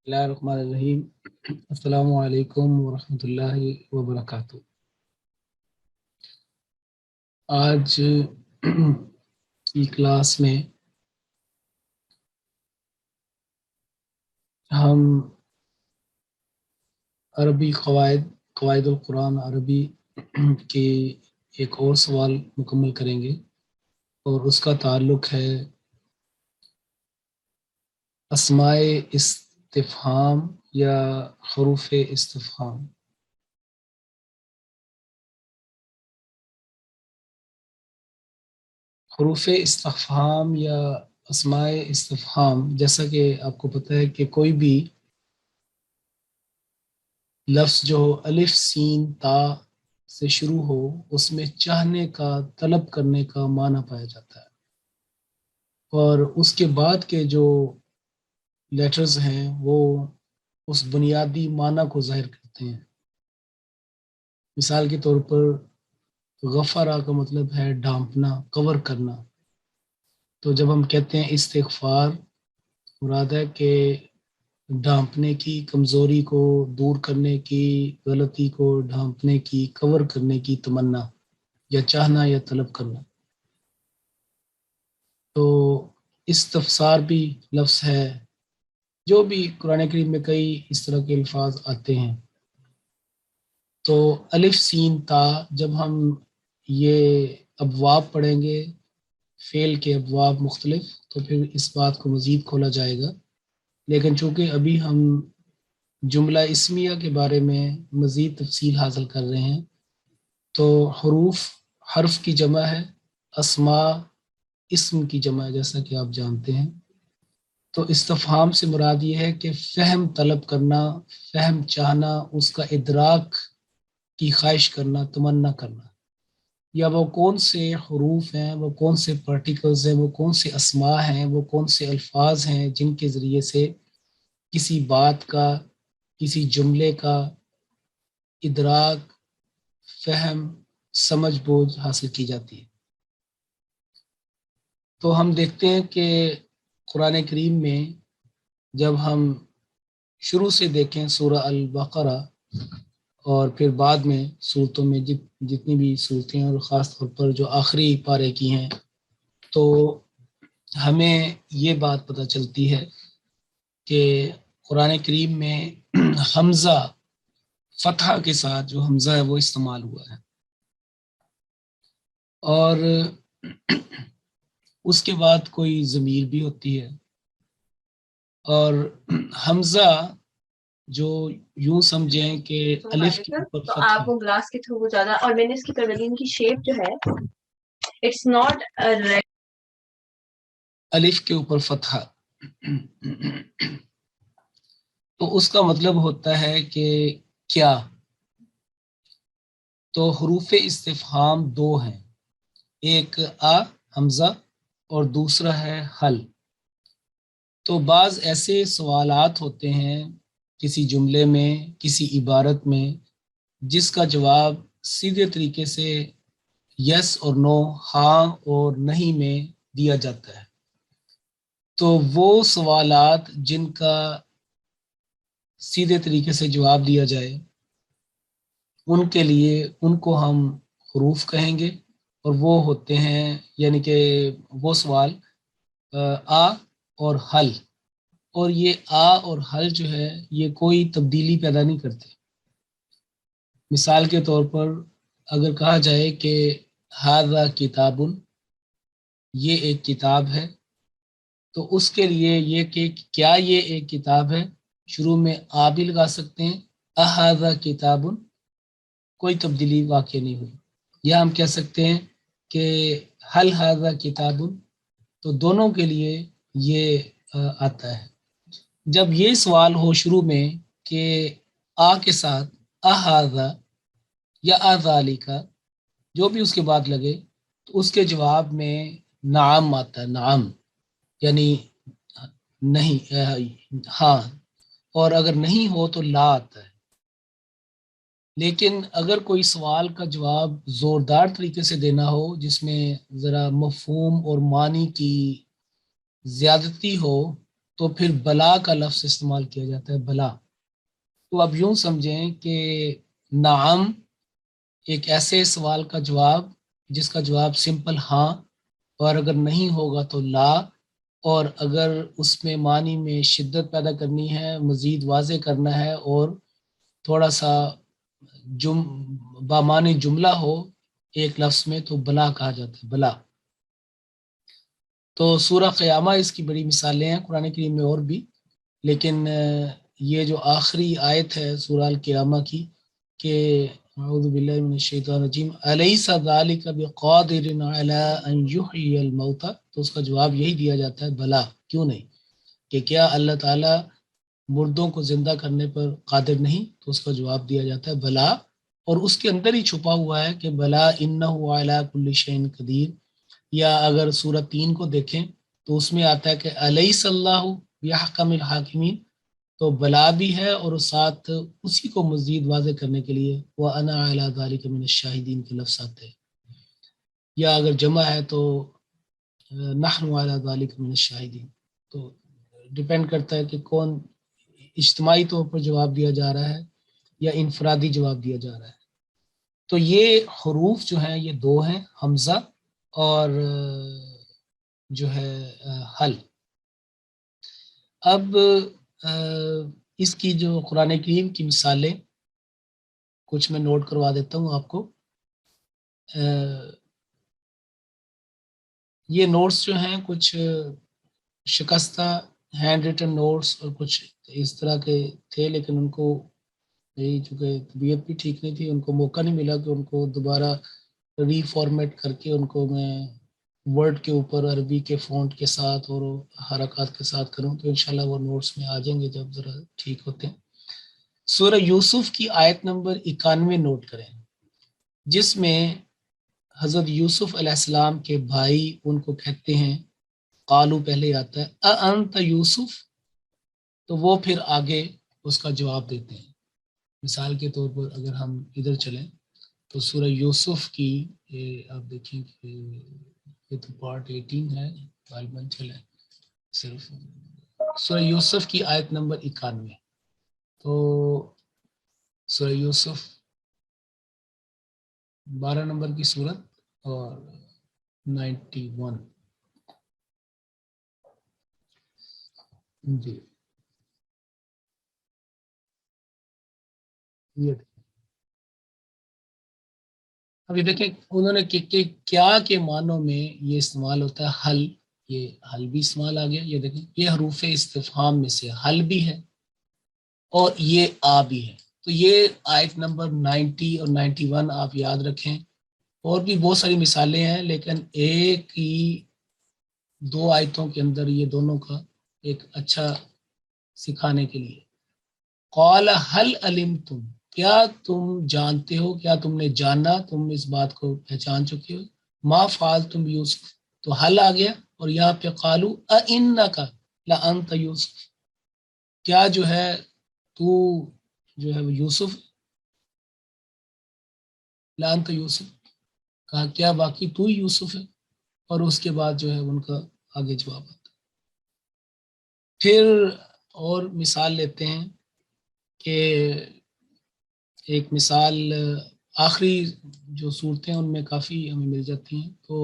بسم اللہ الرحمن الرحیم۔ السلام علیکم ورحمۃ اللہ وبرکاتہ۔ آج کی کلاس میں ہم عربی قواعد القرآن عربی کے ایک اور سوال مکمل کریں گے، اور اس کا تعلق ہے اسماء استفہام یا حروف استفہام۔ حروف استفہام یا اسماء استفہام، جیسا کہ آپ کو پتہ ہے کہ کوئی بھی لفظ جو الف سین تا سے شروع ہو اس میں چاہنے کا، طلب کرنے کا معنی پایا جاتا ہے، اور اس کے بعد کے جو لیٹرز ہیں وہ اس بنیادی معنی کو ظاہر کرتے ہیں۔ مثال کے طور پر غفرہ کا مطلب ہے ڈھانپنا، کور کرنا۔ تو جب ہم کہتے ہیں استغفار، مراد ہے کہ ڈھانپنے کی، کمزوری کو دور کرنے کی، غلطی کو ڈھانپنے کی، کور کرنے کی تمنا یا چاہنا یا طلب کرنا۔ تو استفسار بھی لفظ ہے، جو بھی قرآن کریم میں کئی اس طرح کے الفاظ آتے ہیں۔ تو الف سین تا، جب ہم یہ ابواب پڑھیں گے، فعل کے ابواب مختلف، تو پھر اس بات کو مزید کھولا جائے گا، لیکن چونکہ ابھی ہم جملہ اسمیہ کے بارے میں مزید تفصیل حاصل کر رہے ہیں، تو حروف حرف کی جمع ہے، اسماء اسم کی جمع ہے، جیسا کہ آپ جانتے ہیں۔ تو استفہام سے مراد یہ ہے کہ فہم طلب کرنا، فہم چاہنا، اس کا ادراک کی خواہش کرنا، تمنا کرنا، یا وہ کون سے حروف ہیں، وہ کون سے پارٹیکلز ہیں، وہ کون سے اسماء ہیں، وہ کون سے الفاظ ہیں جن کے ذریعے سے کسی بات کا، کسی جملے کا ادراک، فہم، سمجھ بوجھ حاصل کی جاتی ہے۔ تو ہم دیکھتے ہیں کہ قرآن کریم میں جب ہم شروع سے دیکھیں سورہ البقرہ، اور پھر بعد میں صورتوں میں جتنی بھی صورتیں، اور خاص طور پر جو آخری پارے کی ہیں، تو ہمیں یہ بات پتہ چلتی ہے کہ قرآن کریم میں حمزہ فتحہ کے ساتھ جو حمزہ ہے وہ استعمال ہوا ہے، اور اس کے بعد کوئی ضمیر بھی ہوتی ہے، اور حمزہ جو یوں سمجھیں کہ الف کے اوپر تو فتح آپ وہ گلاس کے تھرو زیادہ، اور میں نے اس کی ترمیم کی شیپ جو ہے اٹس ناٹ الف کے اوپر فتح، تو اس کا مطلب ہوتا ہے کہ کیا؟ تو حروف استفہام دو ہیں، ایک حمزہ اور دوسرا ہے حل۔ تو بعض ایسے سوالات ہوتے ہیں کسی جملے میں، کسی عبارت میں، جس کا جواب سیدھے طریقے سے یس اور نو، ہاں اور نہیں میں دیا جاتا ہے۔ تو وہ سوالات جن کا سیدھے طریقے سے جواب دیا جائے، ان کے لیے ان کو ہم حروف کہیں گے، اور وہ ہوتے ہیں، یعنی کہ وہ سوال آ اور حل، اور یہ آ اور حل جو ہے یہ کوئی تبدیلی پیدا نہیں کرتے۔ مثال کے طور پر اگر کہا جائے کہ ھذا کتاب، یہ ایک کتاب ہے، تو اس کے لیے یہ کہ کیا یہ ایک کتاب ہے، شروع میں آ بھی لگا سکتے ہیں، اھذا کتاب، کوئی تبدیلی واقع نہیں ہوئی۔ یا ہم کہہ سکتے ہیں کہ حل ھذا کتاب، تو دونوں کے لیے یہ آتا ہے۔ جب یہ سوال ہو شروع میں کہ آ کے ساتھ اھذا یا اذالک، جو بھی اس کے بعد لگے، تو اس کے جواب میں نعم آتا ہے، نعم یعنی نہیں، ہاں، اور اگر نہیں ہو تو لا آتا ہے۔ لیکن اگر کوئی سوال کا جواب زوردار طریقے سے دینا ہو، جس میں ذرا مفہوم اور معنی کی زیادتی ہو، تو پھر بلا کا لفظ استعمال کیا جاتا ہے، بلا۔ تو اب یوں سمجھیں کہ نعم ایک ایسے سوال کا جواب جس کا جواب سمپل ہاں، اور اگر نہیں ہوگا تو لا، اور اگر اس میں معنی میں شدت پیدا کرنی ہے، مزید واضح کرنا ہے، اور تھوڑا سا بامعنی جملہ ہو ایک لفظ میں، تو بلا کہا جاتا ہے، بلا۔ تو سورہ قیامہ اس کی بڑی مثالیں ہیں قرآن کریم میں اور بھی، لیکن یہ جو آخری آیت ہے سورہ القیامہ کی کہ اعوذ باللہ من الشیطان الرجیم الیس ذلک بقادر علی ان یحیی الموتى، تو اس کا جواب یہی دیا جاتا ہے بلا، کیوں نہیں، کہ کیا اللہ تعالیٰ مردوں کو زندہ کرنے پر قادر نہیں، تو اس کا جواب دیا جاتا ہے بلا۔ اور اس کے اندر ہی چھپا ہوا ہے کہ بلا انہ علی کل شیء قدیر، یا اگر سورہ 3 کو دیکھیں تو اس میں آتا ہے کہ الیس اللہ بأحکم الحاکمین، تو بلا بھی ہے اور ساتھ اسی کو مزید واضح کرنے کے لیے وَأَنَا عَلَىٰ ذَلِكَ مِنَ الشَّاهِدِينَ کے لفظ آتے ہیں، یا اگر جمع ہے تو نحن عَلَىٰ ذَلِكَ مِنَ الشَّاهِدِينَ۔ تو ڈیپینڈ کرتا ہے کہ کون اجتماعی طور پر جواب دیا جا رہا ہے یا انفرادی جواب دیا جا رہا ہے۔ تو یہ حروف جو ہیں یہ دو ہیں، حمزہ اور جو ہے حل۔ اب اس کی جو قرآن کریم کی مثالیں کچھ میں نوٹ کروا دیتا ہوں آپ کو۔ یہ نوٹس جو ہیں کچھ شکستہ ہینڈ ریٹن نوٹس اور کچھ اس طرح کے تھے، لیکن ان کو چونکہ طبیعت بھی ٹھیک نہیں تھی، ان کو موقع نہیں ملا کہ ان کو دوبارہ ری فارمیٹ کر کے ان کو میں ورڈ کے اوپر عربی کے فونٹ کے ساتھ اور حرکات کے ساتھ کروں، تو انشاءاللہ وہ نوٹس میں آ جائیں گے جب ذرا ٹھیک ہوتے ہیں۔ سورہ یوسف کی آیت نمبر 91 نوٹ کریں، جس میں حضرت یوسف علیہ السلام کے بھائی ان کو کہتے ہیں، قالو پہلے آتا ہے اَأَنْتَ یوسف، تو وہ پھر آگے اس کا جواب دیتے ہیں۔ مثال کے طور پر اگر ہم ادھر چلیں تو سورہ یوسف کی آپ دیکھیں کہ یہ تو پارٹ 18 ہے، غالباً چلیں صرف سورہ یوسف کی آیت نمبر 91، تو سورہ یوسف 12 نمبر کی سورت اور 91 جی یہ ابھی دیکھیں انہوں نے کہ کیا کے معنوں میں یہ استعمال ہوتا ہے، حل، یہ حل بھی استعمال آ گیا، یہ دیکھیں یہ حروف استفہام میں سے حل بھی ہے اور یہ آ بھی ہے۔ تو یہ آیت نمبر 90 اور 91 آپ یاد رکھیں، اور بھی بہت ساری مثالیں ہیں، لیکن ایک ہی دو آیتوں کے اندر یہ دونوں کا ایک اچھا سکھانے کے لیے۔ قال هل علمتم، کیا تم جانتے ہو، کیا تم نے جانا، تم اس بات کو پہچان چکے ہو، ما فعلتم یوسف، تو حل آ گیا، اور یہاں پہ قالو اِنَّکَ لَأَنْتَ یوسف، کیا جو ہے تو جو ہے یوسف، لَأَنْتَ یوسف، کہا کیا باقی تو ہی یوسف ہے، اور اس کے بعد جو ہے ان کا آگے جواب آتا۔ پھر اور مثال لیتے ہیں کہ ایک مثال آخری جو صورتیں ان میں کافی ہمیں مل جاتی ہیں، تو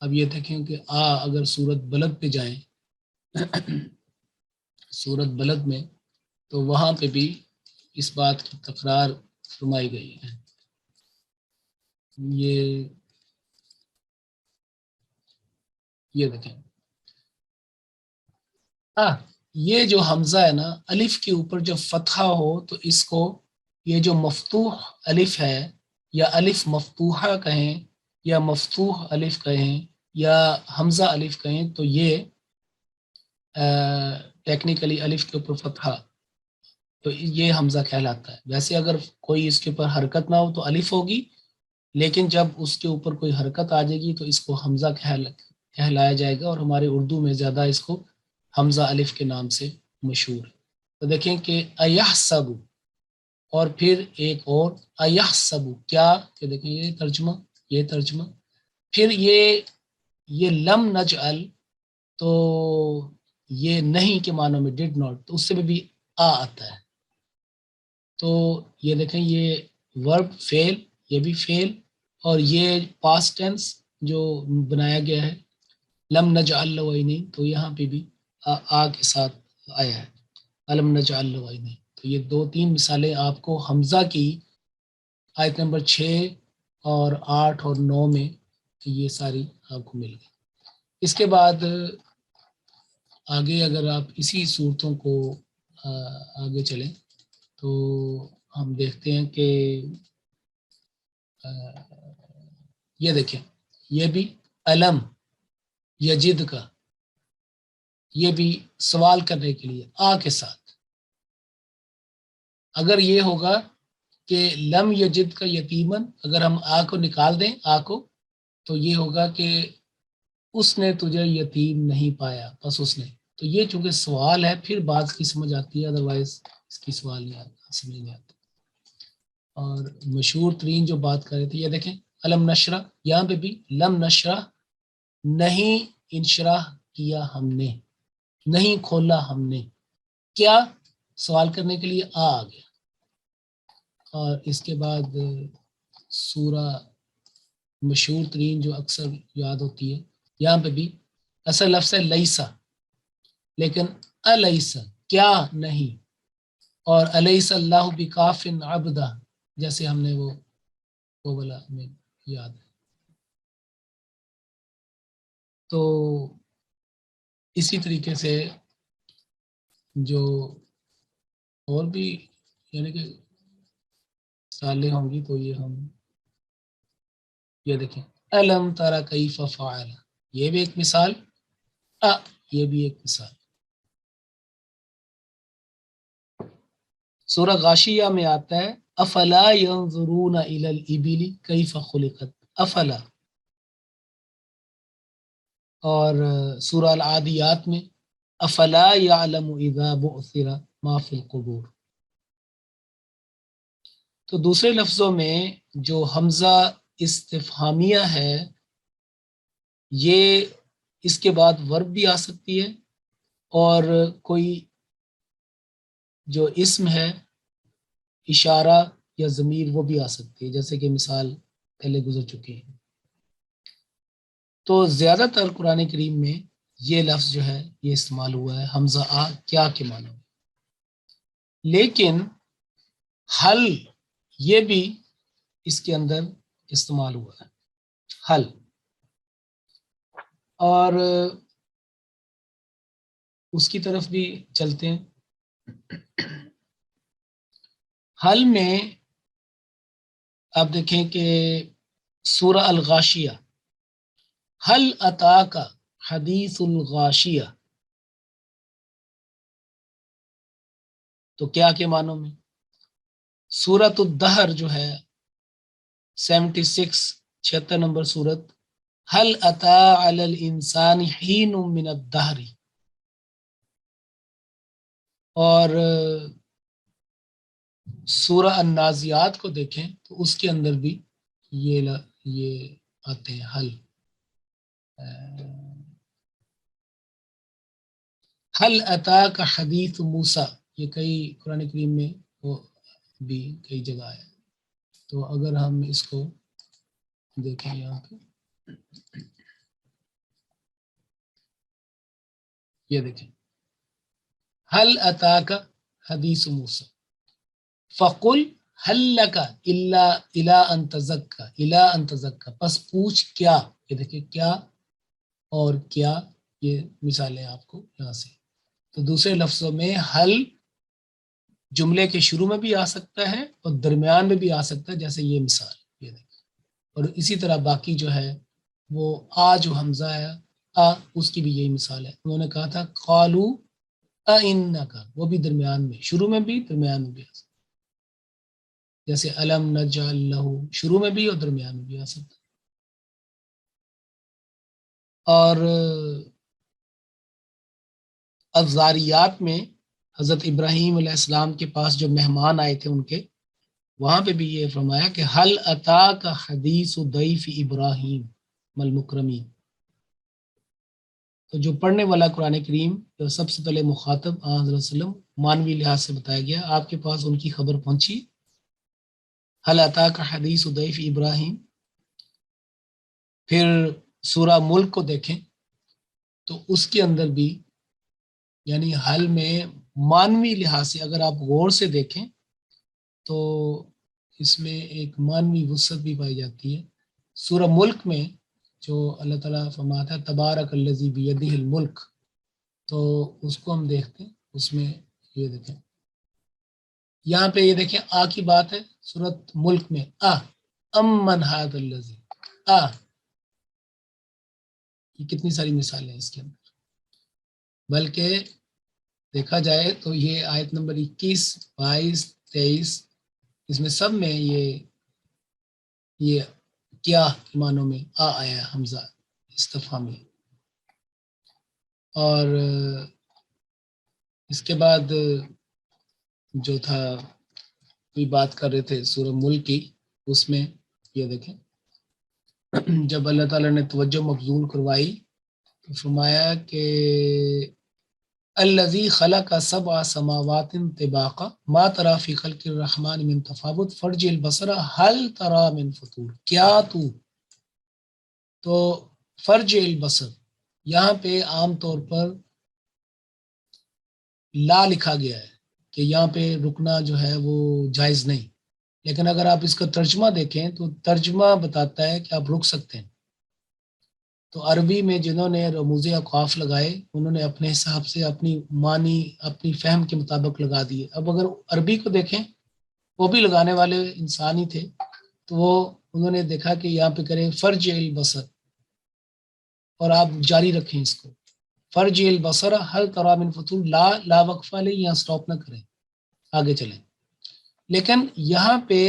اب یہ دیکھیں کہ اگر سورت بلد پہ جائیں سورت بلد میں، تو وہاں پہ بھی اس بات کی تکرار فرمائی گئی ہے۔ یہ دیکھیں یہ جو حمزہ ہے نا، الف کے اوپر جب فتحہ ہو تو اس کو، یہ جو مفتوح الف ہے، یا الف مفتوحہ کہیں یا مفتوح الف کہیں یا حمزہ الف کہیں، تو یہ ٹیکنیکلی الف کے اوپر فتحہ، تو یہ حمزہ کہلاتا ہے۔ ویسے اگر کوئی اس کے اوپر حرکت نہ ہو تو الف ہوگی، لیکن جب اس کے اوپر کوئی حرکت آ جائے گی تو اس کو حمزہ کہلایا جائے گا، اور ہمارے اردو میں زیادہ اس کو حمزہ الف کے نام سے مشہور ہے۔ تو دیکھیں کہ ایحسب، اور پھر ایک اور ایحسب، کیا، کہ دیکھیں یہ ترجمہ، پھر یہ لم نجعل، تو یہ نہیں کے معنوں میں ڈڈ ناٹ، تو اس سے بھی آتا ہے. تو یہ دیکھیں یہ ورب فعل، یہ بھی فعل، اور یہ پاسٹ ٹینس جو بنایا گیا ہے لم نجعل له عینین، تو یہاں پہ بھی آ کے ساتھ آیا ہے الم نجعل له عینین. تو یہ 2-3 مثالیں آپ کو حمزہ کی آیت نمبر 6 اور 8 اور 9 میں یہ ساری آپ کو مل گئی. اس کے بعد آگے اگر آپ اسی صورتوں کو آگے چلیں تو ہم دیکھتے ہیں کہ یہ دیکھیں یہ بھی علم یجد کا، یہ بھی سوال کرنے کے لیے آ کے ساتھ. اگر یہ ہوگا کہ لم یجد کا یتیمن، اگر ہم آ کو نکال دیں آ کو، تو یہ ہوگا کہ اس نے تجھے یتیم نہیں پایا، بس اس نے. تو یہ چونکہ سوال ہے پھر بات کی سمجھ آتی ہے، ادروائز اس کی سوال نہیں آتا، سمجھ نہیں آتا. اور مشہور ترین جو بات کر رہے تھے یہ دیکھیں علم نشرہ، یہاں پہ بھی لم نشرہ، نہیں انشراح کیا ہم نے، نہیں کھولا ہم نے. کیا سوال کرنے کے لیے آ گیا. اور اس کے بعد سورہ مشہور ترین جو اکثر یاد ہوتی ہے، یہاں پہ بھی اصل لفظ ہے لیسا، لیکن الیسا کیا نہیں، اور الیس اللہ بکاف عبدہ، جیسے ہم نے وہ بولا ہمیں یاد ہے. تو اسی طریقے سے جو اور بھی یعنی کہ سالیں ہوں گی تو یہ ہم یہ دیکھیں الم ترى کیف فعل، یہ بھی ایک مثال، یہ بھی ایک مثال. سورہ غاشیہ میں آتا ہے افلا ينظرون الى الابل کیف خلقت، افلا. اور سورہ العادیات میں افلا يعلم اذا بعثر ما في القبور. تو دوسرے لفظوں میں جو حمزہ استفہامیہ ہے یہ اس کے بعد ورب بھی آ سکتی ہے، اور کوئی جو اسم ہے اشارہ یا ضمیر وہ بھی آ سکتی ہے، جیسے کہ مثال پہلے گزر چکی ہے. تو زیادہ تر قرآن کریم میں یہ لفظ جو ہے یہ استعمال ہوا ہے حمزہ آ کیا کے معنی میں. لیکن حل یہ بھی اس کے اندر استعمال ہوا ہے، حل. اور اس کی طرف بھی چلتے ہیں. حل میں آپ دیکھیں کہ سورہ الغاشیہ حل اتاک حدیث الغاشیہ، تو کیا کے معنوں میں. سورۃ الدہر جو ہے 76 نمبر سورت، حل اتا علی الانسان حین من الدہر. اور سورہ النازعات کو دیکھیں تو اس کے اندر بھی یہ آتے ہیں حل. حل اتاک حدیث موسیٰ، یہ کئی قرآن کریم میں وہ بھی کئی جگہ ہے. تو اگر ہم اس کو دیکھیں یہاں پہ یہ دیکھیں حل اتاک حدیث موسیٰ فقل حل لک الا ان تزکا، پس پوچھ کیا. یہ دیکھیں کیا اور کیا، یہ مثالیں آپ کو یہاں سے. تو دوسرے لفظوں میں حل جملے کے شروع میں بھی آ سکتا ہے اور درمیان میں بھی آ سکتا ہے، جیسے یہ مثال یہ دیکھیں. اور اسی طرح باقی جو ہے وہ جو حمزہ ہے اس کی بھی یہی مثال ہے. انہوں نے کہا تھا قالو کا، وہ بھی درمیان میں، شروع میں بھی درمیان میں بھی آ سکتا، جیسے علم نجعل لہ شروع میں بھی اور درمیان میں بھی آ سکتا. اور الزاریات میں حضرت ابراہیم علیہ السلام کے پاس جو مہمان آئے تھے ان کے، وہاں پہ بھی یہ فرمایا کہ حل اتاک حدیث ضیف ابراہیم المکرمین. تو جو پڑھنے والا قرآن کریم جو سب سے پہلے مخاطب آن صلی اللہ علیہ وسلم مانوی لحاظ سے بتایا گیا، آپ کے پاس ان کی خبر پہنچی. حل اتاک حدیث ضیف ابراہیم. پھر سورہ ملک کو دیکھیں تو اس کے اندر بھی یعنی حل میں مانوی لحاظ سے اگر آپ غور سے دیکھیں تو اس میں ایک مانوی وسعت بھی پائی جاتی ہے. سورہ ملک میں جو اللہ تعالیٰ فرماتا ہے تبارک الذی بیدہ الملک، تو اس کو ہم دیکھتے ہیں. اس میں یہ دیکھیں یہاں پہ یہ دیکھیں آ کی بات ہے سورۃ ملک میں، امن ھذا الذی یہ کتنی ساری مثالیں ہیں اس کے اندر. بلکہ دیکھا جائے تو یہ آیت نمبر 21 22 23 اس میں سب میں یہ کیا معنوں میں آیا ہے حمزہ استفہامی. اور اس کے بعد جو تھا کوئی بات کر رہے تھے سورہ ملک کی، اس میں یہ دیکھیں جب اللہ تعالیٰ نے توجہ مبذول کروائی تو فرمایا کہ الذی خلق سبع سماوات طباقا ما تری فی خلق الرحمن من تفاوت فارجع البصر هل تری من فطور. کیا تو فرجع البصر یہاں پہ عام طور پر لا لکھا گیا ہے کہ یہاں پہ رکنا جو ہے وہ جائز نہیں، لیکن اگر آپ اس کا ترجمہ دیکھیں تو ترجمہ بتاتا ہے کہ آپ رک سکتے ہیں. تو عربی میں جنہوں نے رموز اوقاف لگائے انہوں نے اپنے حساب سے اپنی معنی اپنی فہم کے مطابق لگا دیے. اب اگر عربی کو دیکھیں وہ بھی لگانے والے انسان ہی تھے، تو وہ انہوں نے دیکھا کہ یہاں پہ کریں فرج البصر اور آپ جاری رکھیں اس کو فرج البصر ہل تری من فطور، لا وقفہ لیں، یہاں سٹاپ نہ کریں، آگے چلیں. لیکن یہاں پہ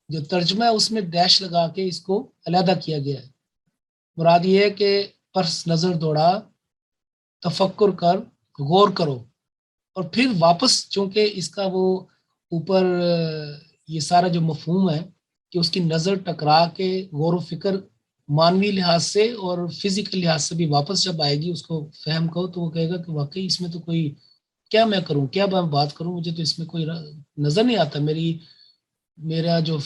جو ترجمہ ہے اس میں ڈیش لگا کے اس کو علیحدہ کیا گیا ہے. مراد یہ ہے کہ پس نظر دوڑا، تفکر کر، غور کرو، اور پھر واپس چونکہ اس کا وہ اوپر یہ سارا جو مفہوم ہے کہ اس کی نظر ٹکرا کے غور و فکر مانوی لحاظ سے اور فزیکل لحاظ سے بھی واپس جب آئے گی اس کو فہم کو، تو وہ کہے گا کہ واقعی اس میں تو کوئی کیا میں کروں، کیا میں بات کروں، مجھے تو اس میں کوئی نظر نہیں آتا، میرا جو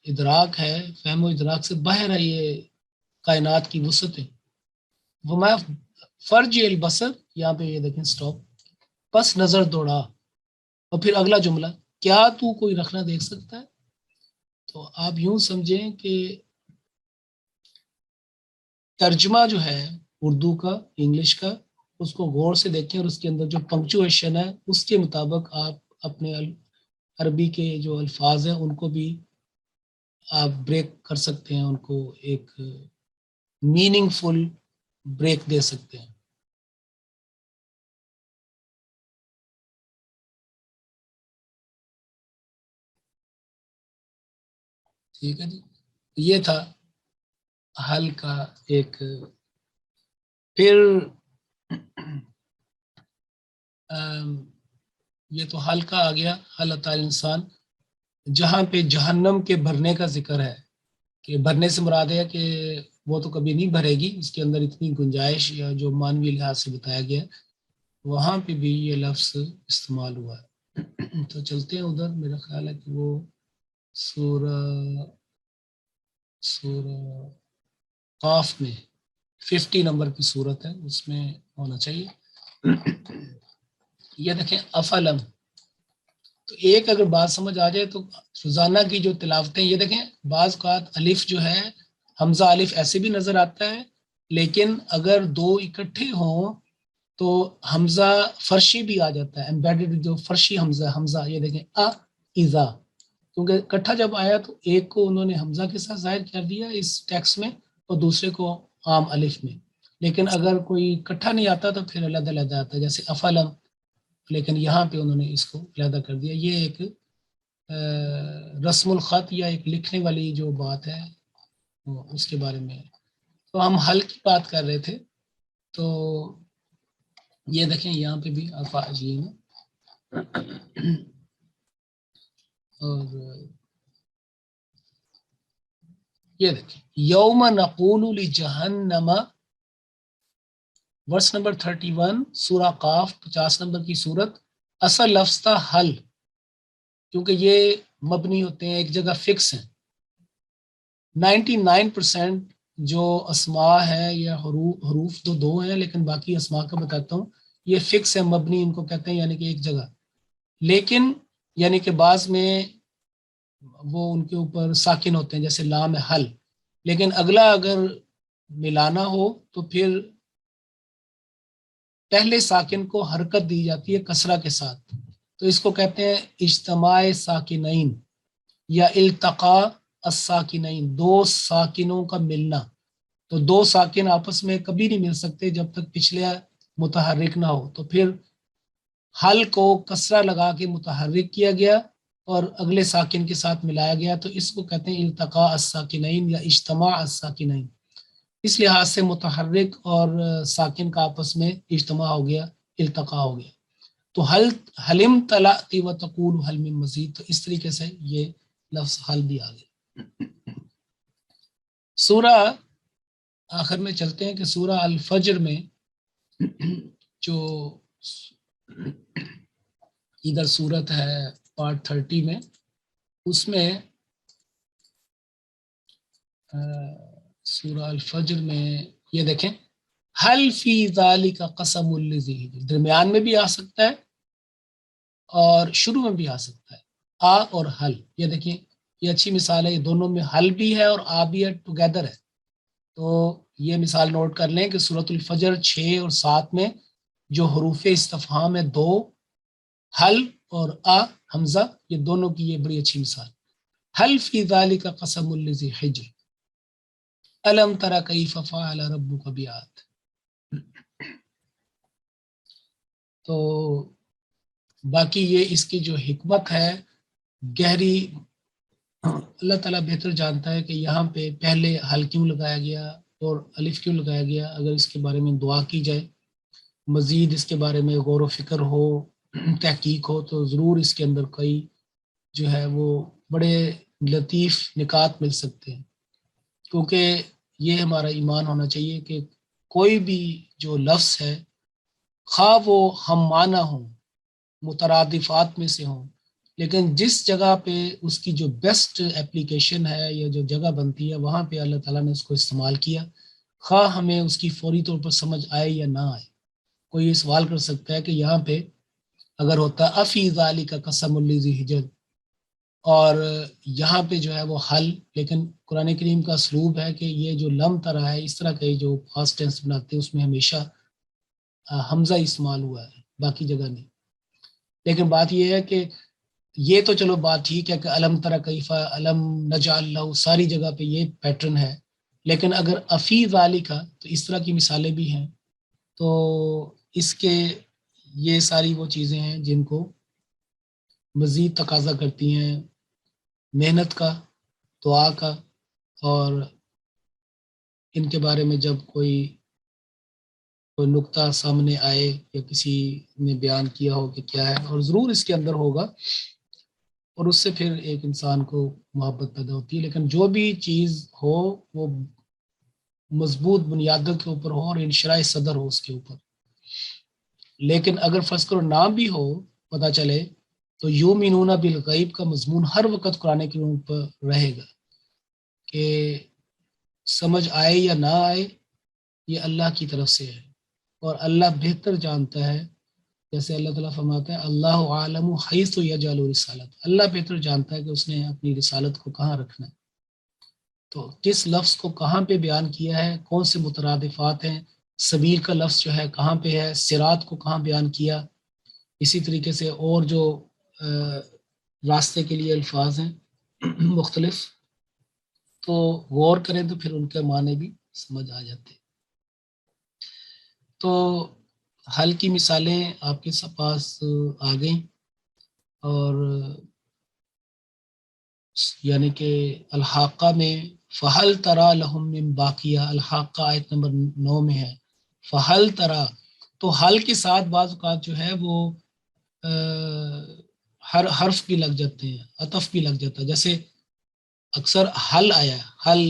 ادراک ہے فہم و ادراک سے باہر ہے یہ کائنات کی وسعت ہے. وہ میں فرج البصر یہاں پہ یہ دیکھیں سٹاپ، پس نظر دوڑا، اور پھر اگلا جملہ کیا تو کوئی رکھنا دیکھ سکتا ہے. تو آپ یوں سمجھیں کہ ترجمہ جو ہے اردو کا انگلش کا اس کو غور سے دیکھیں اور اس کے اندر جو پنکچویشن ہے اس کے مطابق آپ اپنے عربی کے جو الفاظ ہیں ان کو بھی آپ بریک کر سکتے ہیں، ان کو ایک میننگ فل بریک دے سکتے ہیں. ٹھیک ہے جی، یہ تھا حل کا ایک. پھر یہ تو حل کا آ گیا، حل عطا انسان، جہاں پہ جہنم کے بھرنے کا ذکر ہے کہ بھرنے سے مراد ہے کہ وہ تو کبھی نہیں بھرے گی، اس کے اندر اتنی گنجائش یا جو مانوی لحاظ سے بتایا گیا وہاں پہ بھی یہ لفظ استعمال ہوا ہے. تو چلتے ہیں ادھر، میرا خیال ہے کہ وہ سورہ قاف میں 50 نمبر کی صورت ہے، اس میں ہونا چاہیے. یہ دیکھیں افلم، تو ایک اگر بات سمجھ آ جائے تو روزانہ کی جو تلاوتیں، یہ دیکھیں بعض اوقات الف جو ہے حمزہ الف ایسے بھی نظر آتا ہے، لیکن اگر دو اکٹھے ہوں تو حمزہ فرشی بھی آ جاتا ہے، ایمبیڈڈ جو فرشی حمزہ یہ دیکھیں اذا، کیونکہ اکٹھا جب آیا تو ایک کو انہوں نے حمزہ کے ساتھ ظاہر کر دیا اس ٹیکسٹ میں اور دوسرے کو عام الف میں. لیکن اگر کوئی اکٹھا نہیں آتا تو پھر علیحدہ علیحدہ آتا ہے، جیسے افلم، لیکن یہاں پہ انہوں نے اس کو علیحدہ کر دیا. یہ ایک رسم الخط یا ایک لکھنے والی جو بات ہے اس کے بارے میں. تو ہم حل کی بات کر رہے تھے، تو یہ دیکھیں یہاں پہ بھی الفاظ یہ ہیں. اور یہ دیکھیں یوم نقول لجہنم ورس نمبر 31 سورہ قاف 50 نمبر کی صورت. اصل لفظ تھا حل، کیونکہ یہ مبنی ہوتے ہیں ایک جگہ فکس ہیں. 99% جو اسماء ہے یا حروف تو دو ہیں، لیکن باقی اسماء کا بتاتا ہوں، یہ فکس ہے، مبنی ان کو کہتے ہیں، یعنی کہ ایک جگہ. لیکن یعنی کہ بعض میں وہ ان کے اوپر ساکن ہوتے ہیں، جیسے لام حل، لیکن اگلا اگر ملانا ہو تو پھر پہلے ساکن کو حرکت دی جاتی ہے کسرہ کے ساتھ، تو اس کو کہتے ہیں اجتماع ساکنین یا التقاء الساکنین، دو ساکنوں کا ملنا. تو دو ساکن آپس میں کبھی نہیں مل سکتے جب تک پچھلے متحرک نہ ہو، تو پھر حل کو کسرہ لگا کے متحرک کیا گیا اور اگلے ساکن کے ساتھ ملایا گیا، تو اس کو کہتے ہیں التقاء الساکنین یا اجتماع الساکنین. اس لحاظ سے متحرک اور ساکن کا آپس میں اجتماع ہو گیا، التقاء ہو گیا. تو حلم طلعتی و تقول حل من مزید، تو اس طریقے سے یہ لفظ حل بھی آ گیا. سورہ آخر میں چلتے ہیں کہ سورہ الفجر میں جو ادھر صورت ہے پارٹ 30 میں، اس میں سورہ الفجر میں یہ دیکھیں، حل فی ذالک قسم لذی حجر، درمیان میں بھی آ سکتا ہے اور شروع میں بھی آ سکتا ہے، آ اور حل. یہ دیکھیں یہ اچھی مثال ہے، یہ دونوں میں حل بھی ہے اور آ بھی ہے، ٹوگیدر ہے. تو یہ مثال نوٹ کر لیں کہ سورۃ الفجر 6 اور 7 میں جو حروف استفہام ہے 2، حل اور آ حمزہ، یہ دونوں کی یہ بڑی اچھی مثال. حل فی ذالک قسم لذی حجر الم تر کیف فعل ربک بعاد. تو باقی یہ اس کی جو حکمت ہے گہری، اللہ تعالیٰ بہتر جانتا ہے کہ یہاں پہ پہلے حل کیوں لگایا گیا اور الف کیوں لگایا گیا. اگر اس کے بارے میں دعا کی جائے، مزید اس کے بارے میں غور و فکر ہو، تحقیق ہو، تو ضرور اس کے اندر کئی جو ہے وہ بڑے لطیف نکات مل سکتے ہیں. کیونکہ یہ ہمارا ایمان ہونا چاہیے کہ کوئی بھی جو لفظ ہے، خواہ وہ ہم معنی ہوں، مترادفات میں سے ہوں، لیکن جس جگہ پہ اس کی جو بیسٹ اپلیکیشن ہے یا جو جگہ بنتی ہے، وہاں پہ اللہ تعالیٰ نے اس کو استعمال کیا، خواہ ہمیں اس کی فوری طور پر سمجھ آئے یا نہ آئے. کوئی یہ سوال کر سکتا ہے کہ یہاں پہ اگر ہوتا افی ذالک قسم لذی حجر، اور یہاں پہ جو ہے وہ حل، لیکن قرآن کریم کا اسلوب ہے کہ یہ جو لم طرح ہے، اس طرح کے جو پاسٹ ٹینس بناتے ہیں اس میں ہمیشہ حمزہ استعمال ہوا ہے، باقی جگہ نہیں. لیکن بات یہ ہے کہ یہ تو چلو بات ٹھیک ہے کہ علم ترى کیف علم نجعل لہ، ساری جگہ پہ یہ پیٹرن ہے. لیکن اگر افی ذالک، تو اس طرح کی مثالیں بھی ہیں. تو اس کے یہ ساری وہ چیزیں ہیں جن کو مزید تقاضا کرتی ہیں محنت کا، دعا کا، اور ان کے بارے میں جب کوئی نقطہ سامنے آئے یا کسی نے بیان کیا ہو کہ کیا ہے، اور ضرور اس کے اندر ہوگا، اور اس سے پھر ایک انسان کو محبت پیدا ہوتی ہے. لیکن جو بھی چیز ہو وہ مضبوط بنیادوں کے اوپر ہو اور انشراح صدر ہو اس کے اوپر. لیکن اگر فرض کرو نہ بھی ہو، پتہ چلے، تو یؤمنون بالغیب کا مضمون ہر وقت قرآن کے اوپر رہے گا کہ سمجھ آئے یا نہ آئے، یہ اللہ کی طرف سے ہے، اور اللہ بہتر جانتا ہے. جیسے اللہ تعالیٰ فرماتا ہے اللہ عالم حیث یجعل رسالت، اللہ بہتر جانتا ہے کہ اس نے اپنی رسالت کو کہاں رکھنا ہے، تو کس لفظ کو کہاں پہ بیان کیا ہے، کون سے مترادفات ہیں، سبیل کا لفظ جو ہے کہاں پہ ہے، صراط کو کہاں بیان کیا. اسی طریقے سے اور جو راستے کے لیے الفاظ ہیں مختلف، تو غور کریں تو پھر ان کے معنی بھی سمجھ آ جاتے. تو حل کی مثالیں آپ کے پاس آ گئیں، اور یعنی کہ الحاقہ میں فہل ترا لہم من باقیہ، الحاقہ آیت نمبر 9 میں ہے فہل ترا. تو حل کے ساتھ بعض اوقات جو ہے وہ ہر حرف بھی لگ جاتے ہیں، عطف بھی لگ جاتا ہے. جیسے اکثر حل آیا حل،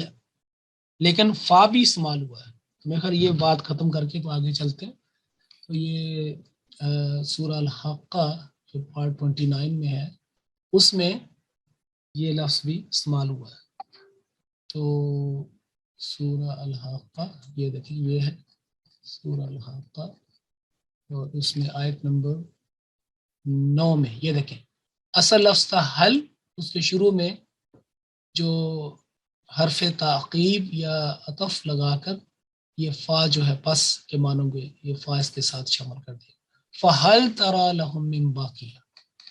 لیکن فا بھی استعمال ہوا ہے، میں خیر یہ بات ختم کر کے تو آگے چلتے ہیں. تو یہ سورہ الحاقہ جو پارٹ 29 میں ہے اس میں یہ لفظ بھی استعمال ہوا ہے. تو سورہ الحاقہ یہ دیکھیں یہ ہے سورہ الحاقہ اور اس میں آیت نمبر 9 میں یہ دیکھیں اصل لفظ تھا حل، اس کے شروع میں جو حرف تعقیب یا عطف لگا کر یہ فا جو ہے پس کے معنوں گے یہ فا اس کے ساتھ شامل کر دیا. فَهَلْ تَرَى لَهُم مِّن بَاقِيَةٍ،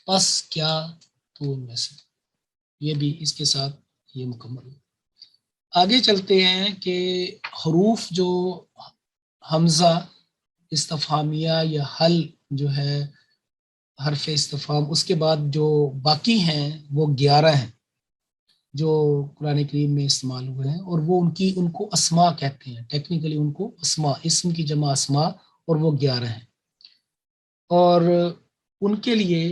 پس کیا تو ان میں سے، یہ بھی اس کے ساتھ یہ مکمل. آگے چلتے ہیں کہ حروف جو حمزہ استفہامیہ یا حل جو ہے حرف استفہام، اس کے بعد جو باقی ہیں وہ 11 ہیں جو قرآن کریم میں استعمال ہوئے ہیں، اور وہ ان کو اسماء کہتے ہیں. ٹیکنیکلی ان کو اسماء، اسم کی جمع اسماء، اور وہ 11 ہیں. اور ان کے لیے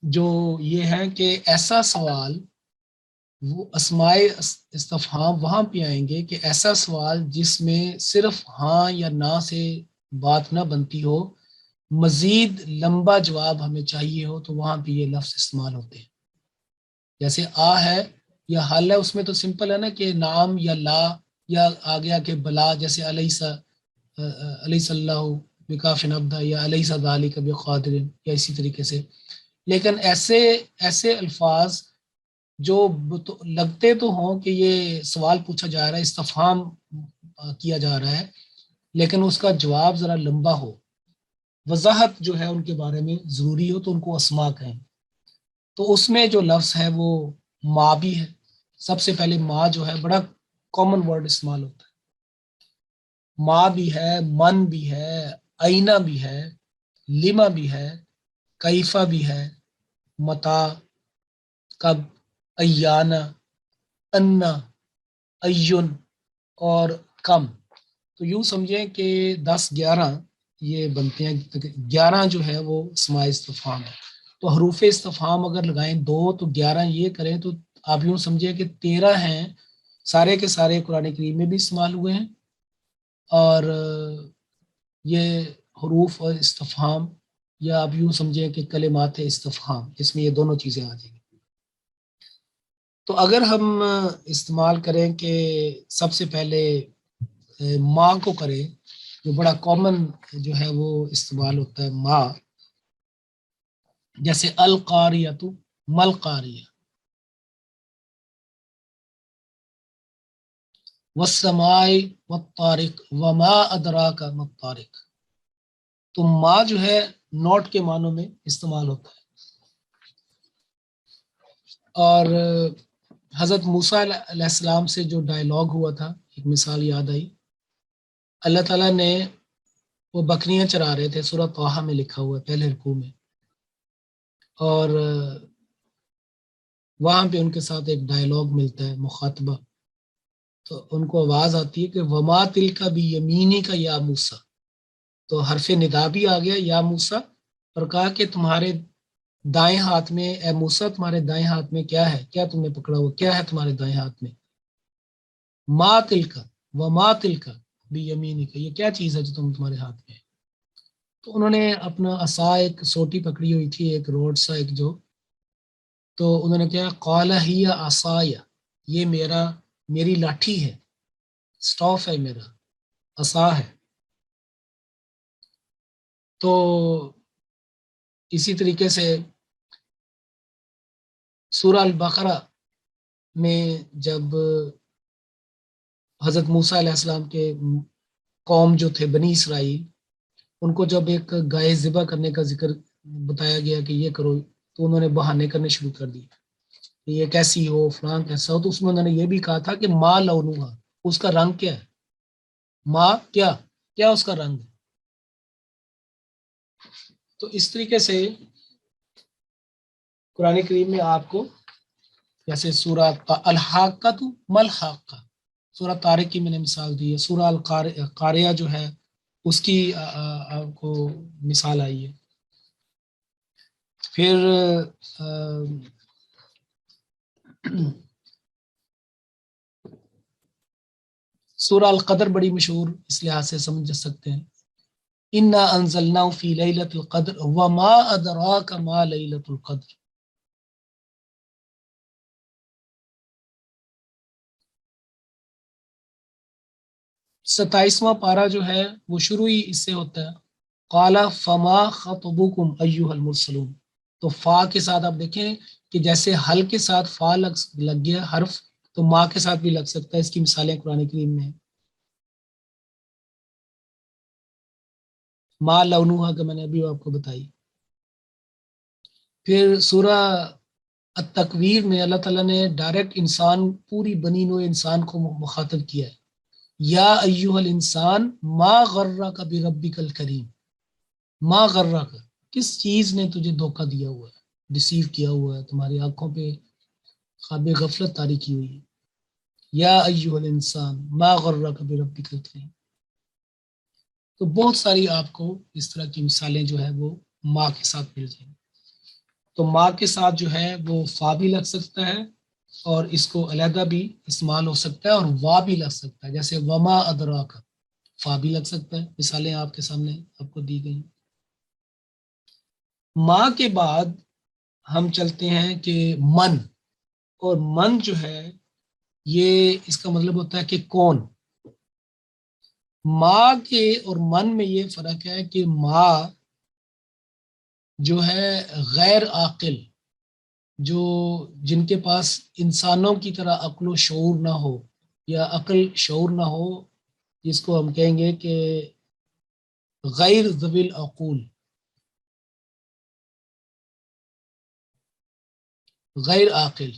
جو یہ ہے کہ ایسا سوال، وہ اسماء استفہام وہاں پہ آئیں گے کہ ایسا سوال جس میں صرف ہاں یا نہ سے بات نہ بنتی ہو، مزید لمبا جواب ہمیں چاہیے ہو، تو وہاں پہ یہ لفظ استعمال ہوتے ہیں. جیسے آ ہے یا حل ہے، اس میں تو سمپل ہے نا کہ نام یا لا، یا آ گیا کہ بلا، جیسے علیہ اللہ بکاف عبدہ یا علیہ ذالک بقادر، یا اسی طریقے سے. لیکن ایسے الفاظ جو لگتے تو ہوں کہ یہ سوال پوچھا جا رہا ہے، استفہام کیا جا رہا ہے، لیکن اس کا جواب ذرا لمبا ہو، وضاحت جو ہے ان کے بارے میں ضروری ہو، تو ان کو اسماء کہیں. تو اس میں جو لفظ ہے وہ ما بھی ہے. سب سے پہلے ما جو ہے بڑا کامن ورڈ استعمال ہوتا ہے. ما بھی ہے، من بھی ہے، اینا بھی ہے، لما بھی ہے، کیفا بھی ہے، متا، کب، ایانا، انا، ایون اور کم. تو یوں سمجھیں کہ 10-11 یہ بنتے ہیں. 11 جو ہے وہ اسماء استفہام ہے. تو حروف استفہام اگر لگائیں 2 تو 11 یہ کریں تو آپ یوں سمجھیں کہ 13 ہیں، سارے کے سارے قرآن کریم میں بھی استعمال ہوئے ہیں. اور یہ حروف اور استفہام، یا آپ یوں سمجھیں کہ کلمات استفہام، اس میں یہ دونوں چیزیں آ جائیں گی. تو اگر ہم استعمال کریں کہ سب سے پہلے ماں کو کریں، جو بڑا کامن جو ہے وہ استعمال ہوتا ہے ماں، جیسے القاریۃ، مل قاریہ، والسماء والطارق وما ادراک ما الطارق. تو ماں جو ہے نوٹ کے معنوں میں استعمال ہوتا ہے. اور حضرت موسیٰ علیہ السلام سے جو ڈائلاگ ہوا تھا، ایک مثال یاد آئی. اللہ تعالیٰ نے، وہ بکریاں چرا رہے تھے، سورہ طٰہٰ میں لکھا ہوا ہے پہلے رکوع میں، اور وہاں پہ ان کے ساتھ ایک ڈائلاگ ملتا ہے، مخاطبہ. تو ان کو آواز آتی ہے کہ وما تلک بیمینک یا موسیٰ. تو حرف ندا بھی آ گیا یا موسیٰ، اور کہا کہ تمہارے دائیں ہاتھ میں، اے موسیٰ تمہارے دائیں ہاتھ میں کیا ہے، کیا تم نے پکڑا ہوا، کیا ہے تمہارے دائیں ہاتھ میں. ما تلک، وما تلک بیمینک، یہ کیا چیز ہے جو تمہارے ہاتھ میں ہے. تو انہوں نے اپنا عصا، ایک سوٹی پکڑی ہوئی تھی، ایک روڈ سا ایک جو، تو انہوں نے کہا قال ہی عصای، یہ میری لاٹھی ہے، سٹاف ہے، میرا عصا ہے. تو اسی طریقے سے سورہ البقرہ میں جب حضرت موسیٰ علیہ السلام کے قوم جو تھے بنی اسرائیل، ان کو جب ایک گائے ذبح کرنے کا ذکر بتایا گیا کہ یہ کرو، تو انہوں نے بہانے کرنے شروع کر دی کہ یہ کیسی ہو، فلان کیسا ہو. تو اس میں انہوں نے یہ بھی کہا تھا کہ ما لونھا، اس کا رنگ کیا ہے، ما کیا اس کا رنگ ہے. تو اس طریقے سے قرآن کریم میں آپ کو جیسے سورہ الحاقہ تو مل حاقہ، سورہ طارق کی میں نے مثال دی ہے، سورہ القاریہ جو ہے اس کی آپ کو مثال آئی ہے. پھر سورہ القدر بڑی مشہور اس لحاظ سے سمجھ سکتے ہیں، انا انزلناہ فی لیلۃ القدر وما ادراک ما لیلۃ القدر۔ ستائیسواں پارہ جو ہے وہ شروع ہی اس سے ہوتا ہے، قال فما خطبکم ایھا المرسلون۔ تو فا کے ساتھ آپ دیکھیں کہ جیسے حل کے ساتھ فا لگ گیا حرف، تو ما کے ساتھ بھی لگ سکتا ہے، اس کی مثالیں قرآن کریم میں ہیں۔ ما لونھا کا میں نے ابھی آپ کو بتائی۔ پھر سورہ التکویر میں اللہ تعالیٰ نے ڈائریکٹ انسان، پوری بنی نوع انسان کو مخاطب کیا ہے، یا ایھا الانسان ما غرک بربک الکریم۔ ما غرک، کس چیز نے تجھے دھوکہ دیا ہوا ہے، ڈسیو کیا ہوا ہے، تمہاری آنکھوں پہ خواب غفلت طاری کی ہوئی ہے۔ یا ایھا الانسان ما غرک بربک الکریم۔ تو بہت ساری آپ کو اس طرح کی مثالیں جو ہے وہ ما کے ساتھ مل جائیں گی۔ تو ما کے ساتھ جو ہے وہ فا بھی لگ سکتا ہے، اور اس کو علیحدہ بھی استعمال ہو سکتا ہے، اور وا بھی لگ سکتا ہے، جیسے وما ادراک، فا بھی لگ سکتا ہے۔ مثالیں آپ کے سامنے آپ کو دی گئی۔ ما کے بعد ہم چلتے ہیں کہ من، اور من جو ہے یہ اس کا مطلب ہوتا ہے کہ کون۔ ما کے اور من میں یہ فرق ہے کہ ما جو ہے غیر عاقل، جو جن کے پاس انسانوں کی طرح عقل و شعور نہ ہو، یا عقل شعور نہ ہو، جس کو ہم کہیں گے کہ غیر ذوی العقول، غیر عاقل،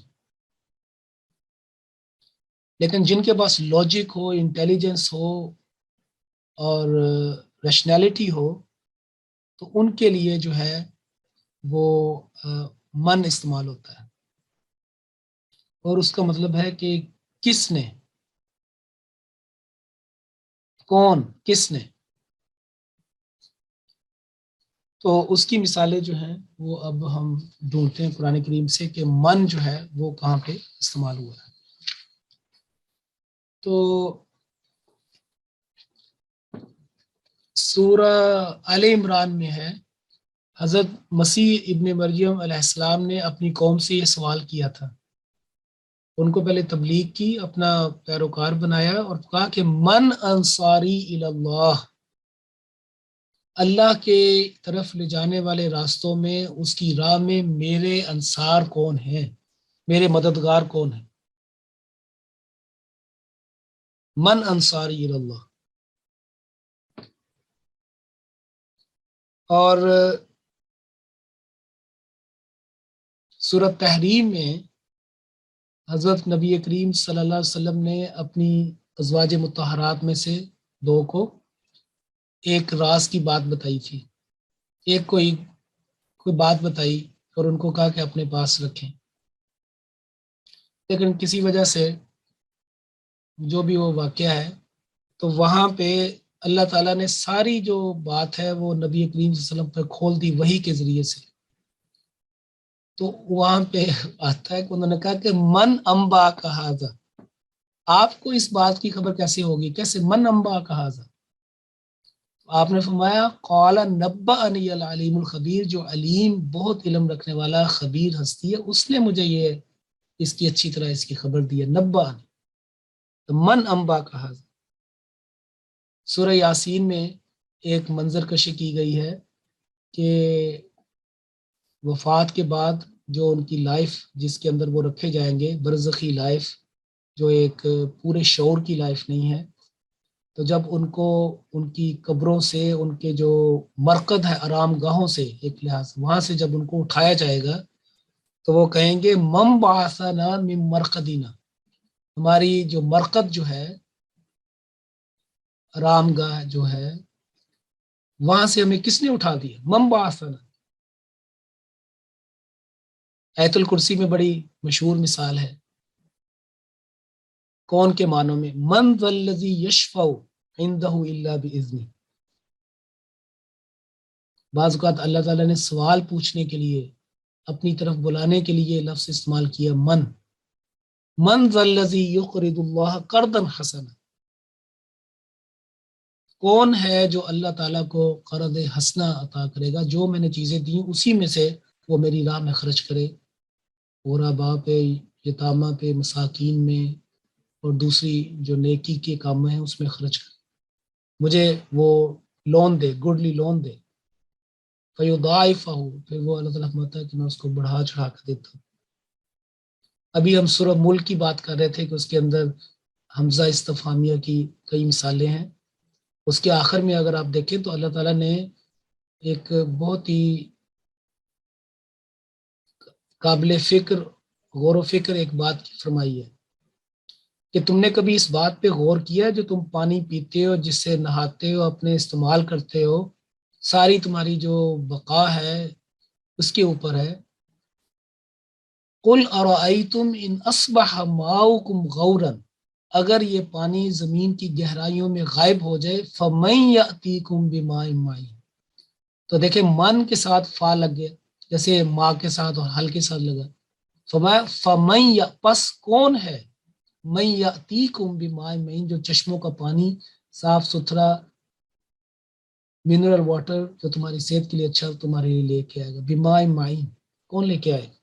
لیکن جن کے پاس لاجک ہو، انٹیلیجنس ہو اور ریشنالٹی ہو، تو ان کے لیے جو ہے وہ من استعمال ہوتا ہے، اور اس کا مطلب ہے کہ کس نے، کون، کس نے۔ تو اس کی مثالیں جو ہیں وہ اب ہم ڈھونڈتے ہیں قرآن کریم سے کہ من جو ہے وہ کہاں پہ استعمال ہوا ہے۔ تو سورہ آل عمران میں ہے، حضرت مسیح ابن مریم علیہ السلام نے اپنی قوم سے یہ سوال کیا تھا، ان کو پہلے تبلیغ کی، اپنا پیروکار بنایا، اور کہا کہ من انصاری اللہ، اللہ کے طرف لے جانے والے راستوں میں، اس کی راہ میں میرے انصار کون ہیں، میرے مددگار کون ہیں۔ من انصاری اللہ۔ اور سورۃ تحریم میں حضرت نبی کریم صلی اللہ علیہ وسلم نے اپنی ازواج مطہرات میں سے دو کو ایک راز کی بات بتائی تھی، ایک کوئی بات بتائی اور ان کو کہا کہ اپنے پاس رکھیں، لیکن کسی وجہ سے جو بھی وہ واقعہ ہے، تو وہاں پہ اللہ تعالیٰ نے ساری جو بات ہے وہ نبی کریم صلی اللہ علیہ وسلم پر کھول دی وحی کے ذریعے سے۔ تو وہاں پہ آتا ہے کہ انہوں نے کہا کہ من انبا کا ھذا، آپ کو اس بات کی خبر کیسے ہوگی، کیسے من انبا کا ھذا؟ آپ نے فرمایا قال نبأنی العلیم الخبیر، جو علیم بہت علم رکھنے والا خبیر ہستی ہے، اس نے مجھے یہ اس کی اچھی طرح اس کی خبر دی ہے، نبأنی۔ تو من انبا کا ھذا۔ سورہ یاسین میں ایک منظر کشی کی گئی ہے کہ وفات کے بعد جو ان کی لائف جس کے اندر وہ رکھے جائیں گے، برزخی لائف، جو ایک پورے شعور کی لائف نہیں ہے، تو جب ان کو ان کی قبروں سے، ان کے جو مرقد ہے آرام گاہوں سے، ایک لحاظ وہاں سے جب ان کو اٹھایا جائے گا، تو وہ کہیں گے من بعثنا من مرقدنا، ہماری جو مرقد جو ہے، آرام گاہ جو ہے، وہاں سے ہمیں کس نے اٹھا دیا، من بعثنا۔ آیت الکرسی میں بڑی مشہور مثال ہے، کون کے معنوں میں، من ذا الذی یشفع عندہ الا باذنہ۔ بعض اوقات اللہ تعالیٰ نے سوال پوچھنے کے لیے، اپنی طرف بلانے کے لیے لفظ استعمال کیا، من ذا الذی یقرض اللہ قرضا حسنا، کون ہے جو اللہ تعالیٰ کو قرض حسنہ عطا کرے گا، جو میں نے چیزیں دیں اسی میں سے وہ میری راہ میں خرچ کرے، غرباء پہ، یتامہ پہ، مساکین میں، اور دوسری جو نیکی کے کام ہیں اس میں خرچ کرے، مجھے وہ لون دے، گڈلی لون دے، فیضاعفہ، پھر وہ اللہ تعالیٰ فرماتا ہے کہ میں اس کو بڑھا چڑھا کر دیتا ہوں۔ ابھی ہم سورہ ملک کی بات کر رہے تھے کہ اس کے اندر حمزہ استفہامیہ کی کئی مثالیں ہیں۔ اس کے آخر میں اگر آپ دیکھیں تو اللہ تعالیٰ نے ایک بہت ہی قابل فکر، غور و فکر ایک بات فرمائی ہے کہ تم نے کبھی اس بات پہ غور کیا جو تم پانی پیتے ہو، جس سے نہاتے ہو، اپنے استعمال کرتے ہو، ساری تمہاری جو بقا ہے اس کے اوپر ہے۔ قل ارأیتم ان اصبح ماؤکم غورا، اگر یہ پانی زمین کی گہرائیوں میں غائب ہو جائے، فمن یأتیکم بماء معین، تو دیکھیں من کے ساتھ فا لگ گیا، جیسے ماں کے ساتھ اور حل کے ساتھ لگا، فمن پس کون ہے، من یأتیکم بماء معین، جو چشموں کا پانی صاف ستھرا منرل واٹر جو تمہاری صحت کے لیے اچھا تمہارے لیے لے کے آئے گا، بماء معین، کون لے کے آئے گا؟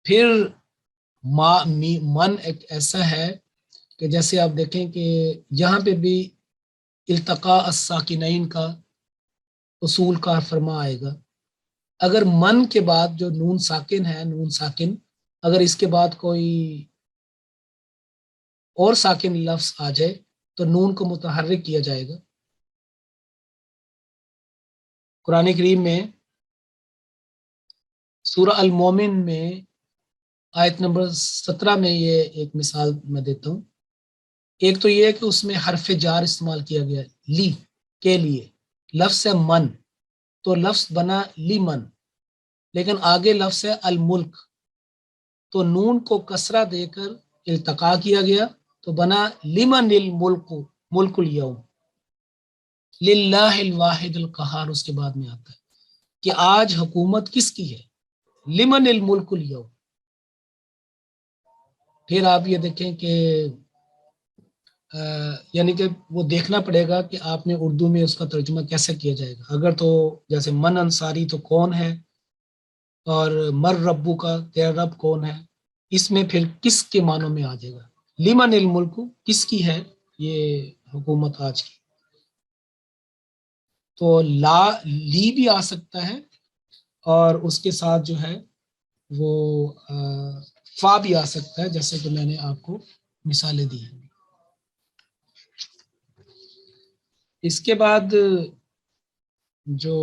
پھر من ایک ایسا ہے کہ جیسے آپ دیکھیں کہ یہاں پہ بھی التقاء الساکنین کا اصول کار فرما آئے گا۔ اگر من کے بعد جو نون ساکن ہے، نون ساکن، اگر اس کے بعد کوئی اور ساکن لفظ آ جائے تو نون کو متحرک کیا جائے گا۔ قرآن کریم میں سورہ المومن میں آیت نمبر 17 میں یہ ایک مثال میں دیتا ہوں۔ ایک تو یہ ہے کہ اس میں حرف جار استعمال کیا گیا ہے، لی کے لیے، لفظ ہے من، تو لفظ بنا لی من، لیکن آگے لفظ ہے الملک، تو نون کو کسرہ دے کر التقا کیا گیا تو بنا لمن الملک، ملک الیوم، للہ الواحد القہار اس کے بعد میں آتا ہے کہ آج حکومت کس کی ہے، لمن الملک الیوم۔ پھر آپ یہ دیکھیں کہ یعنی کہ وہ دیکھنا پڑے گا کہ آپ نے اردو میں اس کا ترجمہ کیسے کیا جائے گا۔ اگر تو جیسے من انصاری تو کون ہے، اور مر ربو کا تیرا رب کون ہے، اس میں پھر کس کے معنوں میں آ جائے گا، لمن الملک، کس کی ہے یہ حکومت آج کی۔ تو لا لی بھی آ سکتا ہے، اور اس کے ساتھ جو ہے وہ فا بھی آ سکتا ہے، جیسے کہ میں نے آپ کو مثالیں دی ہیں۔ اس کے بعد جو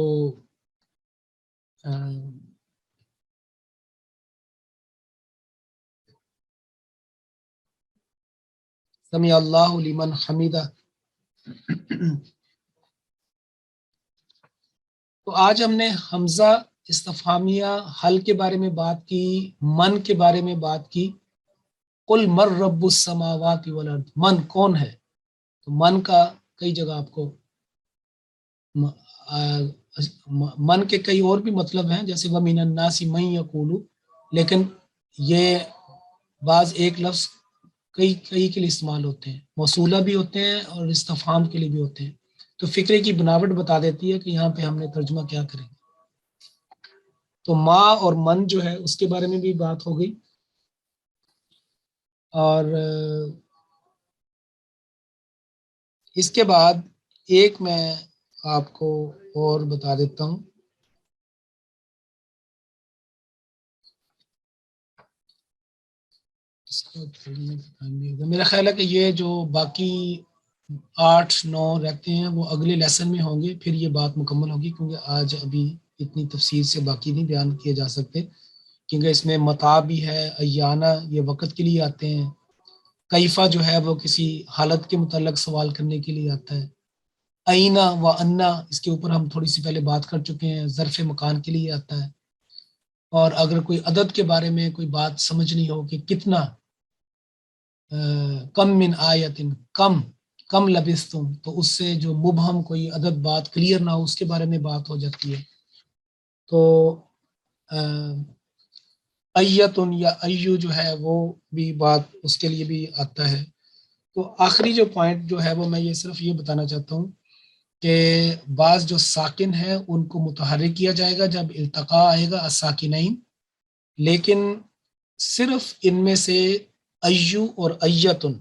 سمیع اللہ لمن حمیدہ، تو آج ہم نے حمزہ استفہامیہ حل کے بارے میں بات کی، من کے بارے میں بات کی۔ قل مر رب السماوات والارض، من کون ہے، تو من کا کئی جگہ آپ کو من کے کئی اور بھی مطلب ہیں، جیسے وَمِنَ النَّاسِ مَن یقول، لیکن یہ بعض ایک لفظ کئی کے لیے استعمال ہوتے ہیں، موصولہ بھی ہوتے ہیں اور استفہام کے لیے بھی ہوتے ہیں، تو فکرے کی بناوٹ بتا دیتی ہے کہ یہاں پہ ہم نے ترجمہ کیا کریں۔ تو ما اور من جو ہے اس کے بارے میں بھی بات ہو گئی، اور اس کے بعد ایک میں آپ کو اور بتا دیتا ہوں۔ میرا خیال ہے کہ یہ جو باقی 8-9 رہتے ہیں وہ اگلے لیسن میں ہوں گے، پھر یہ بات مکمل ہوگی، کیونکہ آج ابھی اتنی تفصیل سے باقی نہیں بیان کیے جا سکتے، کیونکہ اس میں متا بھی ہے، ایانہ یہ وقت کے لیے آتے ہیں، کیفہ جو ہے وہ کسی حالت کے متعلق سوال کرنے کے لیے آتا ہے، اینا و انا اس کے اوپر ہم تھوڑی سی پہلے بات کر چکے ہیں، ظرف مکان کے لیے آتا ہے، اور اگر کوئی عدد کے بارے میں کوئی بات سمجھنی ہو کہ کتنا، کم من آیتن، کم لبثتم، تو اس سے جو مبہم کوئی عدد بات کلیئر نہ ہو اس کے بارے میں بات ہو جاتی ہے، تو ایتن یا ایو جو ہے وہ بھی بات اس کے لیے بھی آتا ہے۔ تو آخری جو پوائنٹ جو ہے وہ میں یہ صرف یہ بتانا چاہتا ہوں کہ بعض جو ساکن ہیں ان کو متحرک کیا جائے گا جب التقاء آئے گا الساکنین، لیکن صرف ان میں سے ایو اور ایتن،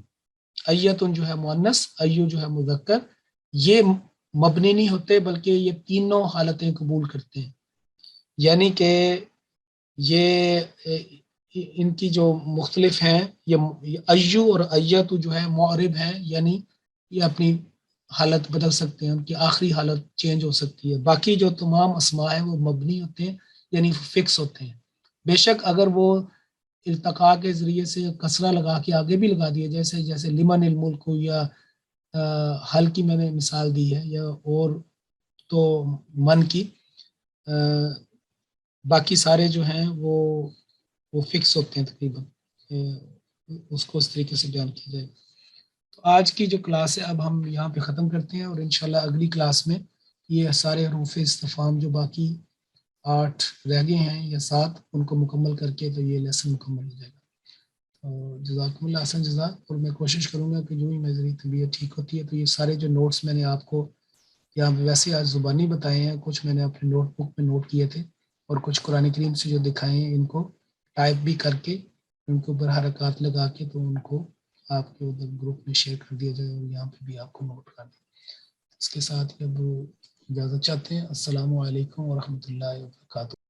ایتن جو ہے مؤنث، ایو جو ہے مذکر، یہ مبنی نہیں ہوتے بلکہ یہ تینوں حالتیں قبول کرتے ہیں. یعنی کہ یہ ان کی جو مختلف ہیں، یہ ایو اور ایتو جو ہے معرب ہیں، یعنی یہ اپنی حالت بدل سکتے ہیں، ان کی آخری حالت چینج ہو سکتی ہے. باقی جو تمام اسماء ہیں وہ مبنی ہوتے ہیں، یعنی فکس ہوتے ہیں. بے شک اگر وہ التقاء کے ذریعے سے کسرہ لگا کے آگے بھی لگا دیا، جیسے لمن الملک یا حل کی میں نے مثال دی ہے، یا اور تو من کی، باقی سارے جو ہیں وہ فکس ہوتے ہیں تقریباً. اس کو اس طریقے سے بیان کیا جائے. تو آج کی جو کلاس ہے اب ہم یہاں پہ ختم کرتے ہیں، اور انشاءاللہ اگلی کلاس میں یہ سارے حروف استفہام جو باقی 8 رہ گئے ہیں یا 7 ان کو مکمل کر کے تو یہ لیسن مکمل ہو جائے گا. جزاکم اللہ حسن جزا. اور میں کوشش کروں گا کہ جو ہی میری طبیعت ٹھیک ہوتی ہے تو یہ سارے جو نوٹس میں نے آپ کو یہاں ویسے آج زبانی بتائے ہیں، کچھ میں نے اپنے نوٹ بک میں نوٹ کیے تھے، اور کچھ قرآن کریم سے جو دکھائے ہیں ان کو ٹائپ بھی کر کے ان کے اوپر حرکات لگا کے تو ان کو آپ کے ادھر گروپ میں شیئر کر دیا جائے، اور یہاں پہ بھی آپ کو نوٹ کر دیں. اس کے ساتھ اب اجازت چاہتے ہیں. السلام علیکم ورحمۃ اللہ وبرکاتہ.